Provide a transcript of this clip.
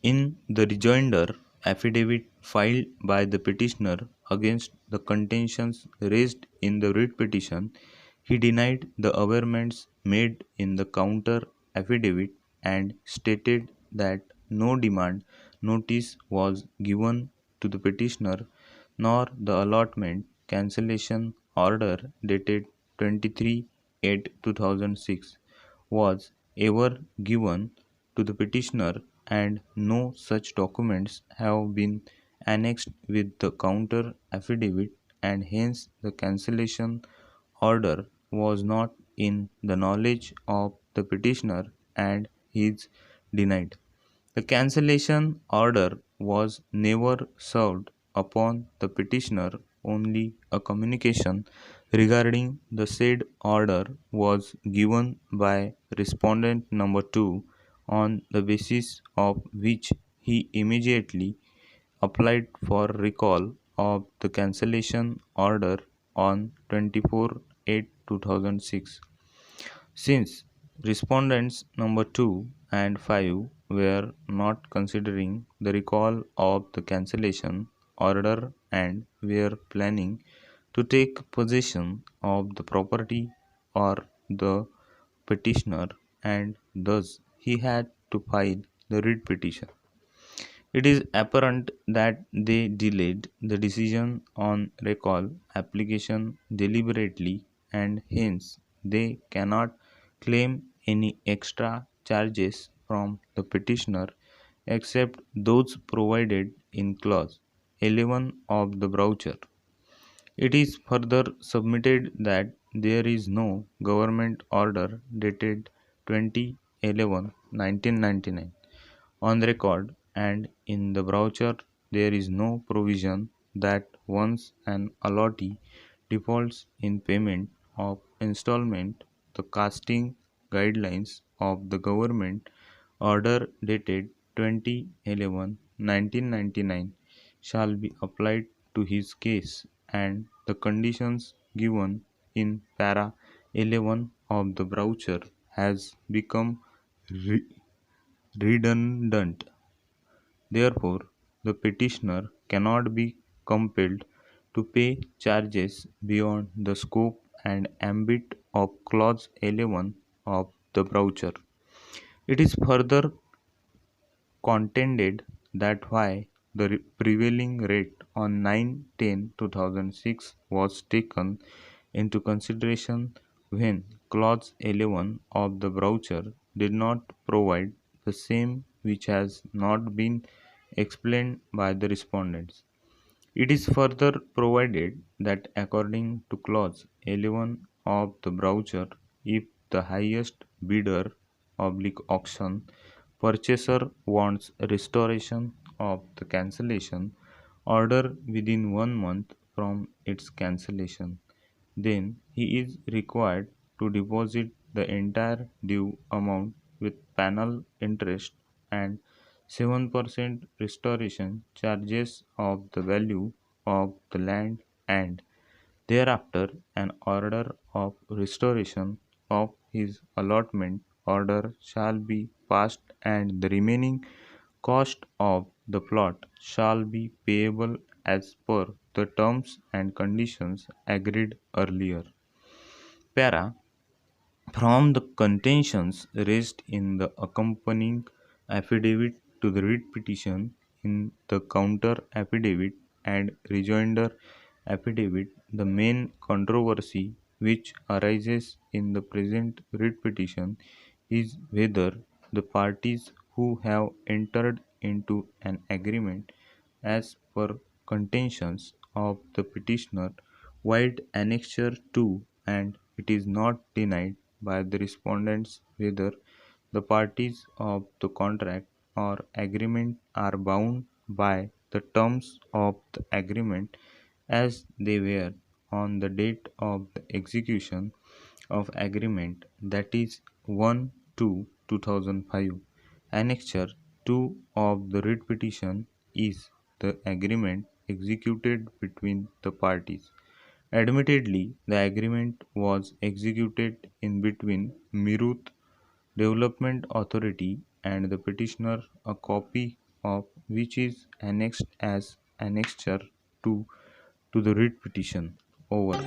In the rejoinder affidavit filed by the petitioner against the contentions raised in the writ petition, he denied the averments made in the counter affidavit and stated that no demand notice was given to the petitioner nor the allotment cancellation order dated 23/8/2006 was ever given to the petitioner and no such documents have been annexed with the counter affidavit and hence the cancellation order was not in the knowledge of the petitioner and is denied. The cancellation order was never served upon the petitioner, only a communication regarding the said order was given by respondent number 2, on the basis of which he immediately applied for recall of the cancellation order on 24/8/2006. Since respondents number 2 and 5 were not considering the recall of the cancellation order and were planning to take possession of the property or the petitioner, and thus he had to file the writ petition. It is apparent that they delayed the decision on recall application deliberately and hence they cannot claim any extra charges from the petitioner except those provided in clause 11 of the voucher. It is further submitted that there is no government order dated 20/11/1999 on record, and in the voucher there is no provision that once an allottee defaults in payment of installment, the casting guidelines of the government order dated 20/11/1999 shall be applied to his case, and the conditions given in para 11 of the voucher has become re- redundant. Therefore, the petitioner cannot be compelled to pay charges beyond the scope and ambit of clause 11 of the voucher. It is further contended that why the prevailing rate on 9/10/2006 was taken into consideration when clause 11 of the voucher did not provide the same, which has not been explained by the respondents. It is further provided that according to clause 11 of the voucher, if the highest bidder auction purchaser wants restoration of the cancellation order within 1 month from its cancellation, then he is required to deposit the entire due amount with penal interest and 7% restoration charges of the value of the land, and thereafter an order of restoration of his allotment order shall be passed and the remaining cost of the plot shall be payable as per the terms and conditions agreed earlier. Para. From the contentions raised in the accompanying affidavit to the writ petition, in the counter affidavit and rejoinder affidavit, the main controversy which arises in the present writ petition is whether the parties who have entered into an agreement as per contentions of the petitioner void annexure 2, and it is not denied by the respondents whether the parties of the contract or agreement are bound by the terms of the agreement as they were on the date of the execution of agreement, that is 1/2/2005. Annexure 2 of the writ petition is the agreement executed between the parties. Admittedly, the agreement was executed in between Meerut Development Authority and the petitioner. A copy of which is annexed as annexure to the writ petition. Over.